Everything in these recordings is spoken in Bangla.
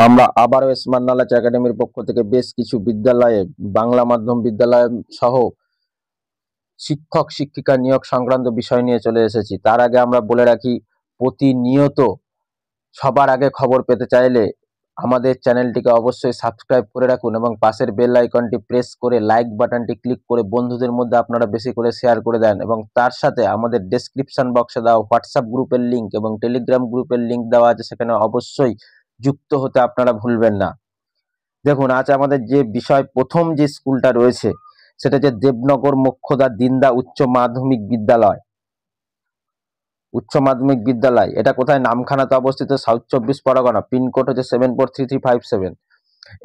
আমরা আবারও স্মার্ট নলেজ একাডেমির পক্ষ থেকে বেশ কিছু বিদ্যালয়ে বাংলা মাধ্যম বিদ্যালয় সহ শিক্ষক শিক্ষিকা নিয়োগ সংক্রান্ত বিষয় নিয়ে চলে এসেছি। তার আগে আমরা বলে রাখি, প্রতিনিয়ত সবার আগে খবর পেতে চাইলে আমাদের চ্যানেলটিকে অবশ্যই সাবস্ক্রাইব করে রাখুন এবং পাশের বেল আইকনটি প্রেস করে লাইক বাটনটি ক্লিক করে বন্ধুদের মধ্যে আপনারা বেশি করে শেয়ার করে দেন, এবং তার সাথে আমাদের ডেসক্রিপশন বক্সে দেওয়া হোয়াটসঅ্যাপ গ্রুপের লিঙ্ক এবং টেলিগ্রাম গ্রুপের লিঙ্ক দেওয়া আছে, সেখানে অবশ্যই যুক্ত হতে আপনারা ভুলবেন না। দেখুন, আজ আমাদের যে বিষয়, প্রথম যে স্কুলটা রয়েছে সেটা হচ্ছে দেবনগর মোক্ষদা দিন্দা উচ্চ মাধ্যমিক বিদ্যালয়। এটা কোথায়? নামখানাতে অবস্থিত, সাউথ 24 পরগনা। পিনকোড হচ্ছে 743357।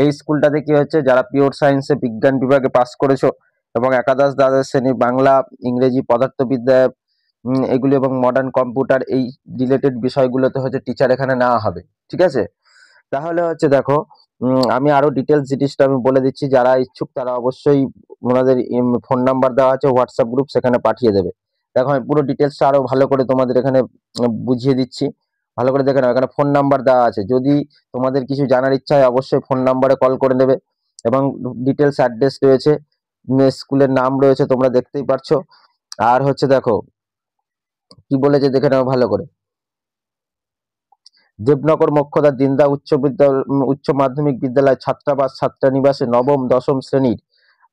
এই স্কুলটাতে কি হচ্ছে, যারা পিওর সায়েন্সে বিজ্ঞান বিভাগে পাস করেছো এবং একাদশ দ্বাদশ শ্রেণী বাংলা, ইংরেজি, পদার্থবিদ্যা এগুলি এবং মডার্ন কম্পিউটার এই রিলেটেড বিষয়গুলোতে হচ্ছে টিচার এখানে নেওয়া হবে। ঠিক আছে, তাহলে হচ্ছে দেখো, আমি আরো ডিটেলস জিনিসটা আমি বলে দিচ্ছি। যারা ইচ্ছুক তারা অবশ্যই ওনাদের ফোন নাম্বার দেওয়া আছে হোয়াটসঅ্যাপ গ্রুপ, সেখানে পাঠিয়ে দেবে। দেখো, আমি পুরো ডিটেলসটা আরো ভালো করে তোমাদের এখানে বুঝিয়ে দিচ্ছি। ভালো করে দেখে নাও, এখানে ফোন নাম্বার দেওয়া আছে। যদি তোমাদের কিছু জানার ইচ্ছা হয় অবশ্যই ফোন নাম্বারে কল করে নেবে, এবং ডিটেলস অ্যাড্রেস রয়েছে, স্কুলের নাম রয়েছে, তোমরা দেখতেই পারছো। আর হচ্ছে দেখো কি বলেছে, দেখে নাও ভালো করে। দেবনগর মোক্ষদা দিন্দা উচ্চ মাধ্যমিক বিদ্যালয় ছাত্রাবাস ছাত্রানিবাসে নবম দশম শ্রেণীর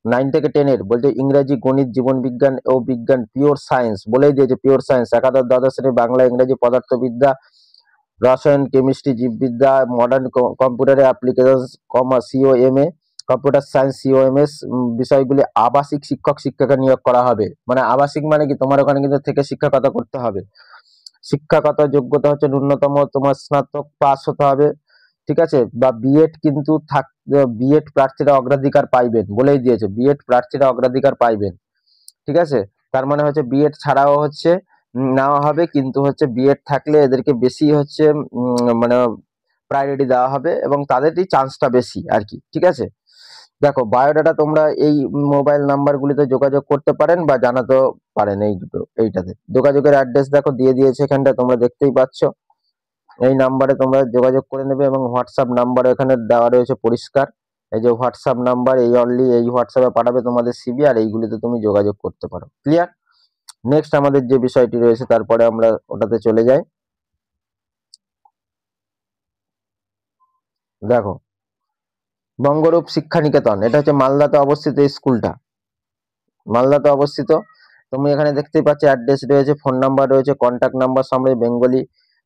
9 থেকে 10 বলছে ইংরেজি, গণিত, জীবন বিজ্ঞান ও বিজ্ঞান, পিওর সায়েন্স বলেই দিয়েছে, পিওর সায়েন্স। একাদশ দ্বাদশ শ্রেণী বাংলা, ইংরেজি, পদার্থবিদ্যা, রসায়ন, কেমিস্ট্রি, জীববিদ্যা, মডার্ন কম্পিউটারে অ্যাপ্লিকেশন, সিওএমএ, কম্পিউটার সায়েন্স, সিওএমএস বিষয়গুলি আবাসিক শিক্ষক শিক্ষিকা নিয়োগ করা হবে। মানে আবাসিক মানে কি, তোমার ওখানে কিন্তু থেকে শিক্ষকতা করতে হবে। শিক্ষাগত যোগ্যতা হচ্ছে ন্যূনতম তোমার স্নাতক পাস হতে হবে। ঠিক আছে, বা বিএড কিন্তু বিএড প্রার্থীরা অগ্রাধিকার পাইবেন বলেই দিয়েছে, বিএড প্রার্থীরা অগ্রাধিকার পাইবেন। ঠিক আছে, তার মানে হচ্ছে বিএড ছাড়াও হচ্ছে নেওয়া হবে, কিন্তু হচ্ছে বিএড থাকলে এদেরকে বেশি হচ্ছে মানে প্রায়োরিটি দেওয়া হবে এবং তাদেরই চান্সটা বেশি আর কি। ঠিক আছে, দেখো বায়োডাটা তোমরা এই মোবাইল নাম্বারগুলিতে যোগাযোগ করতে পারেন বা জানাতেও পারেন। এই দুটো, এইটাতে যোগাযোগের অ্যাড্রেস দেখো দিয়ে দিয়েছে এখানটা, তোমরা দেখতেই পাচ্ছ। এই নাম্বারে তোমরা যোগাযোগ করে নেবে এবং হোয়াটসঅ্যাপ নাম্বার এখানে দেওয়া রয়েছে পরিষ্কার। এই যে হোয়াটসঅ্যাপ নাম্বার, এই অনলি এই হোয়াটসঅ্যাপে পাঠাবে তোমাদের সিভি, আর এইগুলিতে তুমি যোগাযোগ করতে পারো। ক্লিয়ার? নেক্সট আমাদের যে বিষয়টি রয়েছে, তারপরে আমরা ওটাতে চলে যাই। দেখো, বঙ্গরূপ শিক্ষা নিকেতন, এটা হচ্ছে মালদাতে অবস্থিত এই স্কুলটা, মালদাতে অবস্থিত। তুমি এখানে দেখতেই পাচ্ছ অ্যাড্রেস রয়েছে, ফোন নাম্বার রয়েছে, কন্ট্যাক্ট নাম্বার সামনে বেঙ্গলি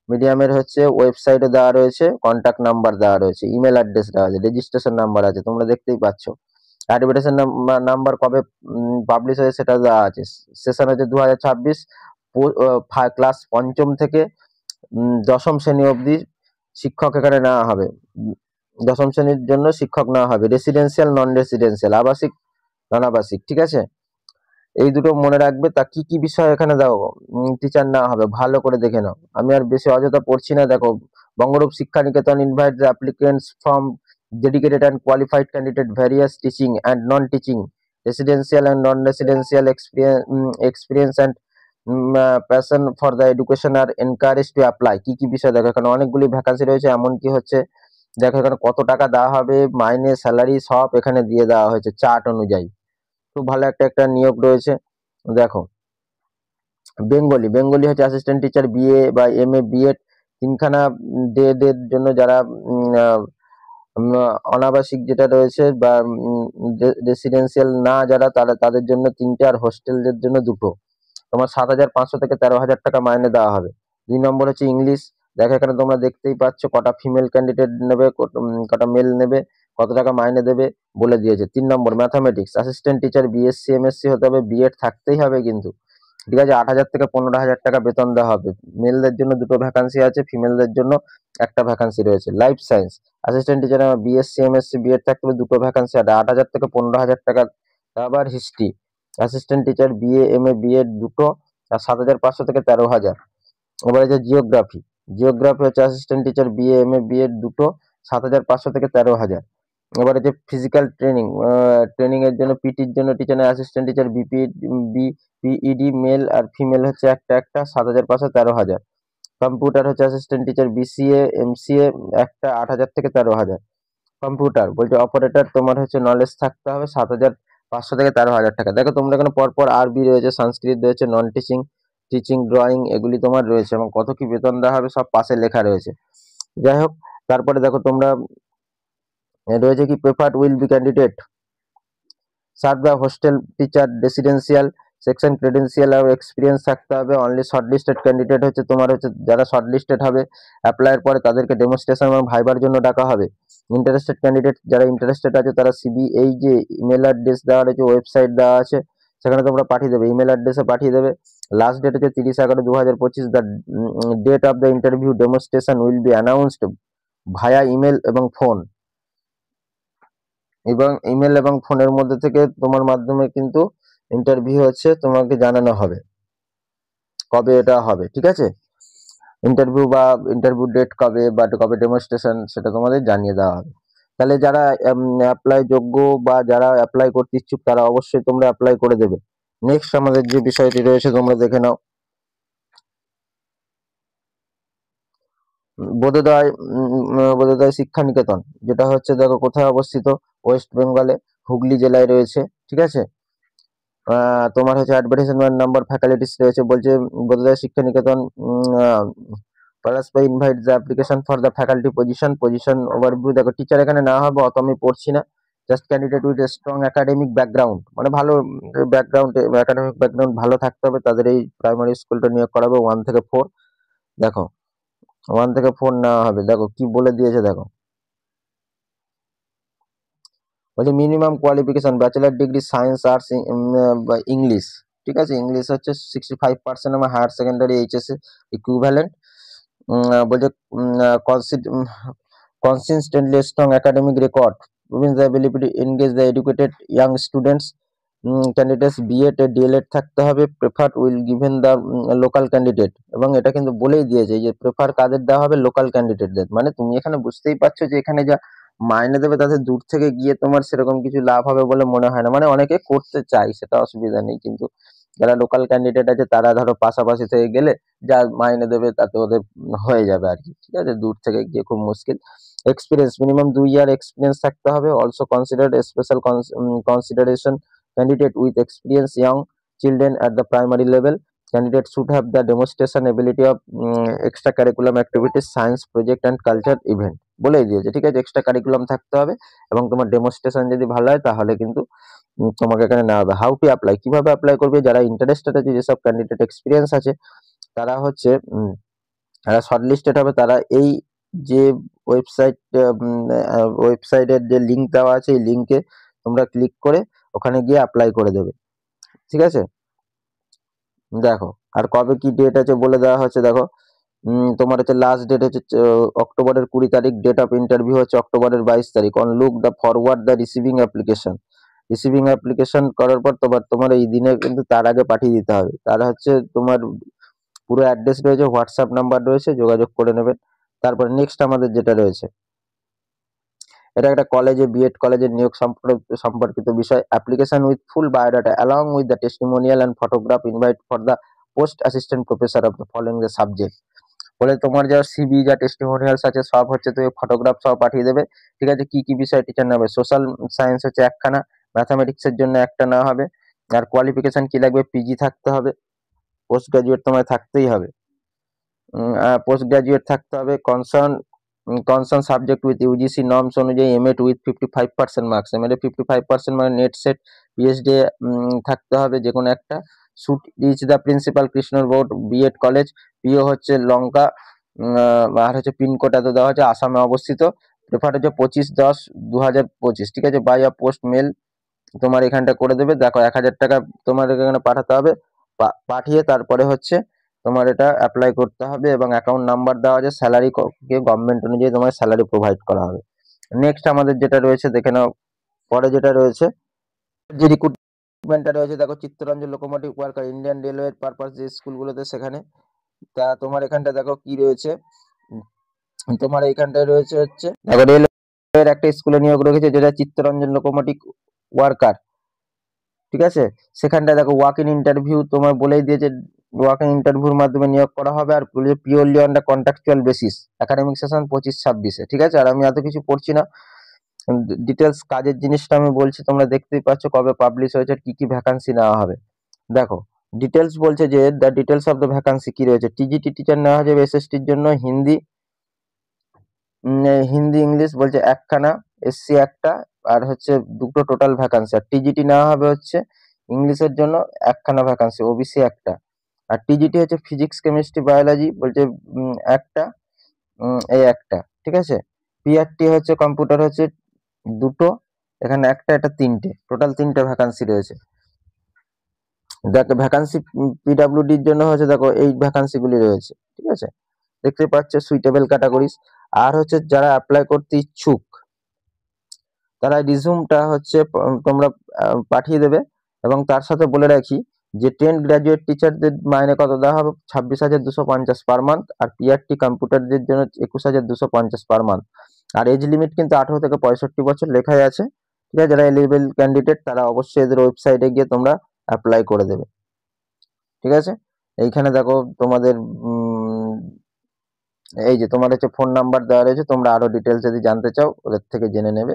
মিডিয়ামের হচ্ছে ওয়েবসাইটে দেওয়া রয়েছে, কন্ট্যাক্ট নাম্বার দেওয়া রয়েছে, ইমেল অ্যাড্রেস দেওয়া আছে, রেজিস্ট্রেশন নাম্বার আছে, তোমরা দেখতেই পাচ্ছ। অ্যাডভার্টাইজেশন নাম্বার কবে পাবলিশ হয়েছে সেটা দেওয়া আছে। সেশন হচ্ছে 2026, ক্লাস পঞ্চম থেকে দশম শ্রেণী অবধি শিক্ষক এখানে নেওয়া হবে। দশম শ্রেণীর জন্য শিক্ষক নেওয়া হবে, রেসিডেন্সিয়াল, নন রেসিডেন্সিয়াল, আবাসিক, নন আবাসিক। ঠিক আছে, এই দুটো মনে রাখবে। তা কি কি বিষয় এখানে দাও টিচার নেওয়া হবে ভালো করে দেখে নাও। আমি আর বেশি অযথা পড়ছি না। দেখো, Bangarup Shiksha Niketan invite the applicants from dedicated and qualified candidate, various teaching and non-teaching, residential and non-residential experience and passion for the education are encouraged to apply। কি কি বিষয় দেখো, এখানে অনেকগুলি ভ্যাকান্সি রয়েছে। এমন কি হচ্ছে দেখো, এখানে কত টাকা দেওয়া হবে, মাইনে, স্যালারি সব এখানে দিয়ে দেওয়া হয়েছে চার্ট অনুযায়ী। খুব ভালো একটা একটা নিয়োগ রয়েছে। দেখো, বেঙ্গলি হচ্ছে অ্যাসিস্ট্যান্ট টিচার, বিএ বা এমএ, বিএড, তিনখানা ডের জন্য যারা অনাবাসিক যেটা রয়েছে বা রেসিডেন্সিয়াল না যারা, তাদের জন্য 3টে, আর হোস্টেলদের জন্য 2টো। তোমার 7,500 থেকে 13,000 টাকা মাইনে দেওয়া হবে। 2 নম্বর হচ্ছে ইংলিশ। দেখো এখানে তোমরা দেখতেই পাচ্ছ কটা ফিমেল ক্যান্ডিডেট নেবে, কটা মেল নেবে, কত টাকা মাইনে দেবে বলে দিয়েছে। 3 number mathematics, assistant teacher BSc MSc হতে হবে, বিএড থাকতেই হবে কিন্তু। ঠিক আছে, 8,000 থেকে 15,000 টাকা বেতন দেওয়া হবে। মেলদের জন্য 2টো ভ্যাকান্সি আছে, ফিমেলদের জন্য একটা ভ্যাকান্সি রয়েছে। Life science, assistant teacher BSc MSc B Ed থাকতে হবে, 2টো ভ্যাকান্সি আছে, 8,000 থেকে 15,000 টাকা। আবার history, assistant teacher BA MA BEd 2টো, আর 7,500 থেকে 13,000। এবার যে জিওগ্রাফি হচ্ছে assistant teacher BA MA BEd 2টো, 7,500 থেকে 13,000। এবারে যে ফিজিক্যাল ট্রেনিং এর জন্য, পিটির জন্য টিচার অ্যাসিস্ট্যান্ট টিচার বিপিইডি মেল আর ফিমেল হচ্ছে একটা একটা, 7,500 13,000। কম্পিউটার হচ্ছে অ্যাসিস্ট্যান্ট টিচার বিসিএ এমসিএ একটা 8,000 থেকে 13,000। কম্পিউটার বলছে অপারেটর তোমার হচ্ছে নলেজ থাকতে হবে 7,500 থেকে 13,000 টাকা। দেখো তোমরা এখানে পরপর আরবি রয়েছে, সংস্কৃত রয়েছে, নন টিচিং, টিচিং, ড্রয়িং এগুলি তোমার রয়েছে এবং কত কি বেতন দেওয়া হবে সব পাশে লেখা রয়েছে। যাই হোক, তারপরে দেখো তোমরা রয়েছে কি preferred will be candidate serve the hostel teacher residential section credential আর এক্সপিরিয়েন্স থাকতে হবে। অনলি শর্টলিস্টেড ক্যান্ডিডেট হচ্ছে তোমার হচ্ছে যারা শর্টলিস্টেড হবে অ্যাপ্লাইয়ের পরে তাদেরকে ডেমনস্ট্রেশন এবং ভাইবার জন্য ডাকা হবে। ইন্টারেস্টেড ক্যান্ডিডেট যারা ইন্টারেস্টেড আছে তারা সিবি এই যে ইমেল অ্যাড্রেস দেওয়া রয়েছে, ওয়েবসাইট দেওয়া আছে, সেখানে তোমরা পাঠিয়ে দেবে, ইমেল অ্যাড্রেসে পাঠিয়ে দেবে। লাস্ট ডেট হচ্ছে 30/11/2025। The date of the interview demonstration will be announced via email এবং ফোন, এবং ইমেল এবং ফোনের মধ্যে থেকে তোমার মাধ্যমে কিন্তু ইন্টারভিউ হচ্ছে তোমাকে জানানো হবে কবে এটা হবে। ঠিক আছে, ইন্টারভিউ বা ইন্টারভিউ ডেট কবে বা কবে ডেমনস্ট্রেশন সেটা তোমাদের জানিয়ে দেওয়া হবে। তাহলে যারা অ্যাপ্লাই যোগ্য বা যারা অ্যাপ্লাই করতে ইচ্ছুক তারা অবশ্যই তোমরা অ্যাপ্লাই করে দেবে। নেক্সট আমাদের যে বিষয়টি রয়েছে তোমরা দেখে নাও, বোধোদয় শিক্ষা নিকেতন, যেটা হচ্ছে দেখো কোথায় অবস্থিত, ওয়েস্ট বেঙ্গলে হুগলি জেলায় রয়েছে। ঠিক আছে, তোমার হচ্ছে অ্যাডভার্টাইজমেন্ট নাম্বার ফ্যাকাল্টিস রয়েছে, বলছে Bodhodoy Shiksha Niketan Paraspai invite the application for the faculty position overview. দেখো টিচার এখানে না হবে, অত আমি পড়ছি না, just candidate with strong academic background, মানে ভালো ব্যাকগ্রাউন্ড, একাডেমিক ব্যাকগ্রাউন্ড ভালো থাকতে হবে, তাদের এই প্রাইমারি স্কুলটা নিয়োগ করাবে 1 থেকে 4। দেখো 1 থেকে 4 নেওয়া হবে। দেখো কি বলে দিয়েছে, দেখো বলছে minimum qualification bachelor degree science arts English. ঠিক আছে, ইংলিশ হচ্ছে 65% আমার হায়ার সেকেন্ডারি এইচএস ইকুইভ্যালেন্ট। বলছে consistently strong academic record means the ability to engage the educated young students. Candidates BEd DElEd থাকতে হবে, prefer will given the local candidate, এবং এটা কিন্তু বলেই দিয়েছে যে প্রেফার কাদের দেওয়া হবে, লোকাল ক্যান্ডিডেটদের। মানে তুমি এখানে বুঝতেই পারছো যে এখানে যা মাইনে দেবে তাতে দূর থেকে গিয়ে তোমার সেরকম কিছু লাভ হবে বলে মনে হয় না। মানে অনেকে করতে চাই, সেটা অসুবিধা নেই, কিন্তু যারা লোকাল ক্যান্ডিডেট আছে তারা ধরো পাশাপাশি থেকে গেলে যা মাইনে দেবে তাতে ওদের হয়ে যাবে আর কি। ঠিক আছে, দূর থেকে গিয়ে খুব মুশকিল। এক্সপিরিয়েন্স মিনিমাম 2 ইয়ার এক্সপিরিয়েন্স থাকতে হবে। Also considered special consideration candidate with experience young children at the primary level. Candidate should have the demonstration ability of extra curriculum activities, science project and culture event বলেই দিয়েছে। ঠিক আছে, এক্সট্রা কারিকুলাম থাকতে হবে এবং তোমার ডেমনস্ট্রেশন যদি ভালো হয় তাহলে কিন্তু তোমাকে এখানে নেওয়া হবে। হাউ টু অ্যাপ্লাই, কিভাবে অ্যাপ্লাই করবে, যারা ইন্টারেস্টেড আছে, যেসব ক্যান্ডিডেট এক্সপিরিয়েন্স আছে তারা হচ্ছে যারা শর্টলিস্টেড হবে তারা এই যে ওয়েবসাইটের যে লিঙ্ক দেওয়া আছে এই লিঙ্কে তোমরা ক্লিক করে ওখানে গিয়ে অ্যাপ্লাই করে দেবে। ঠিক আছে, দেখো আর কবে কি ডেট আছে বলে দেওয়া হচ্ছে। দেখো তোমার হচ্ছে লাস্ট ডেট হচ্ছে অক্টোবরের 20 তারিখ, ডেট অফ ইন্টারভিউ হচ্ছে অক্টোবরের 22 তারিখ। On look the forward the receiving application, receiving application করার পর তোমার এই দিনে কিন্তু তার আগে পাঠিয়ে দিতে হবে। তার হচ্ছে তোমার পুরো অ্যাড্রেস রয়েছে, হোয়াটসঅ্যাপ নাম্বার রয়েছে, যোগাযোগ করে নেবেন। তারপরে নেক্সট আমাদের যেটা রয়েছে, এটা একটা কলেজে বিএড কলেজের নিয়োগ সম্পর্কিত বিষয়। Application with full biodata along with the testimonial and photograph invite for the post assistant professor of the following the subject. বলে তোমার যা সিবি যা টেস্টিমোনিয়ালস আছে সব হচ্ছে তুমি ফটোগ্রাফ সহ পাঠিয়ে দেবে। ঠিক আছে, কি কি বিষয় টিচার নেবে, সোশ্যাল সায়েন্স হচ্ছে একখানা, ম্যাথামেটিক্সের জন্য একটা নেওয়া হবে। আর কোয়ালিফিকেশন কি লাগবে, পিজি থাকতে হবে, পোস্ট গ্রাজুয়েট তোমায় থাকতেই হবে, পোস্ট গ্রাজুয়েট থাকতে হবে। Concern subject with UGC norms অনুযায়ী এমএড উইথ 55% মার্কস, এমএড 55% মানে নেট সেট পিএইচডি থাকতে হবে যে কোনো একটা। শুড রিচ দ্য প্রিন্সিপাল কৃষ্ণর বোর্ড বিএড কলেজ, পিও হচ্ছে লঙ্কা, আর হচ্ছে পিনকোড এত দেওয়া হচ্ছে, আসামে অবস্থিত। প্রেফার হচ্ছে 25/10/2025। ঠিক আছে, বাই আ পোস্ট মেল তোমার এখানটা করে দেবে। দেখো 1,000 টাকা তোমার এখানে পাঠাতে হবে, পাঠিয়ে তারপরে হচ্ছে তোমার এটা অ্যাপ্লাই করতে হবে এবং অ্যাকাউন্ট নাম্বার দেওয়া আছে, স্যালারি গভর্নমেন্ট অনুযায়ী তোমার স্যালারি প্রোভাইড করা হবে। নেক্সট আমাদের যেটা রয়েছে দেখে নাও, পরে যেটা রয়েছে যে রিক্রুটমেন্টটা রয়েছে, দেখো Chittaranjan locomotive worker Indian railway purpose যে স্কুলগুলোতে সেখানে। তা তোমার এখানটা দেখো কি রয়েছে, তোমার এইখানটায় রয়েছে হচ্ছে দেখো রেলওয়ের একটা স্কুলে নিয়োগ রেখেছে যেটা চিত্তরঞ্জন লোকোমোটিভ ওয়ার্কার। ঠিক আছে, সেখানটায় দেখো ওয়াক ইন ইন্টারভিউ তোমার বলেই দিয়েছে, ওয়াক ইন ইন্টারভিউর মাধ্যমে নিয়োগ করা হবে, আর purely on the contractual basis, academic session 25-26-এ, ঠিক আছে। আর আমি এত কিছু পড়ছি না, ডিটেলস কাজের জিনিসটা আমি বলছি, তোমরা দেখতেই পাচ্ছ কবে পাবলিশ হয়েছে, কি কি ভ্যাকান্সি নেওয়া হবে। দেখো ডিটেলস বলছে যে the details of the vacancy কি রয়েছে। টিজিটি টিচার নেওয়া যাবে এসএসটির জন্য, হিন্দি হিন্দি ইংলিশ বলছে একখানা, এসসি একটা, আর হচ্ছে দুটো টোটাল ভ্যাকান্সি। আর টিজিটি নেওয়া হবে হচ্ছে ইংলিশের জন্য একখানা ভ্যাকান্সি, ওবিসি একটা। আর টিজিটি হচ্ছে ফিজিক্স কেমিস্ট্রি বায়োলজি বলছে একটা, এই একটা, ঠিক আছে। পিআরটি হচ্ছে কম্পিউটার হচ্ছে দুটো, এখানে একটা, এটা তিনটে, টোটাল তিনটে ভ্যাকান্সি রয়েছে। দেখো ভ্যাকান্সি পিডাব্লিউডির জন্য হচ্ছে, দেখো এই ভ্যাকান্সি গুলি রয়েছে, ঠিক আছে, দেখতে পাচ্ছ সুইটেবল ক্যাটাগরিজ। আর হচ্ছে যারা অ্যাপ্লাই করতে ইচ্ছুক তারা রিজিউমটা হচ্ছে তোমরা পাঠিয়ে দেবে, এবং তার সাথে বলে রাখি যে 10 গ্রাজুয়েট টিচারদের মাইনে কত দেওয়া হবে, 26,250 পার মান্থ। আর পিআরটি কম্পিউটারদের জন্য 21,250 পার মান্থ। আর এজ লিমিট কিন্তু 18 থেকে 65 বছর লেখাই আছে, ঠিক আছে। যারা এলিজিবল ক্যান্ডিডেট তারা অবশ্যই এদের ওয়েবসাইটে গিয়ে তোমরা অ্যাপ্লাই করে দেবে, ঠিক আছে। এইখানে দেখো তোমাদের এই যে তোমার হচ্ছে ফোন নাম্বার দেওয়া রয়েছে, তোমরা আরো ডিটেলস যদি জানতে চাও ওদের থেকে জেনে নেবে,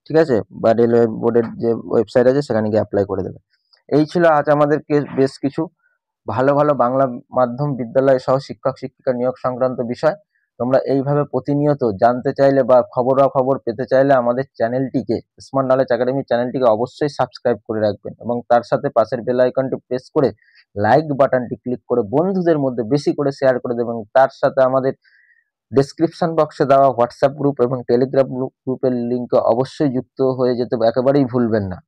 ঠিক আছে। বা রেলওয়ে বোর্ডের যে ওয়েবসাইট আছে সেখানে গিয়ে অ্যাপ্লাই করে দেবে। এই ছিল আজ আমাদেরকে বেশ কিছু ভালো ভালো বাংলা মাধ্যম বিদ্যালয় সহ শিক্ষক শিক্ষিকা নিয়োগ সংক্রান্ত বিষয়। তোমরা এইভাবে প্রতিনিয়ত জানতে চাইলে বা খবরাখবর পেতে চাইলে আমাদের চ্যানেলটিকে, স্মার্ট নলেজ একাডেমি চ্যানেলটিকে অবশ্যই সাবস্ক্রাইব করে রাখবেন, এবং তার সাথে পাশের বেল আইকনটি প্রেস করে লাইক বাটনটি ক্লিক করে বন্ধুদের মধ্যে বেশি করে শেয়ার করে দেবেন। তার সাথে আমাদের ডেসক্রিপশন বক্সে দেওয়া হোয়াটসঅ্যাপ গ্রুপ এবং টেলিগ্রাম গ্রুপের লিঙ্কে অবশ্যই যুক্ত হয়ে যেতে একেবারেই ভুলবেন না।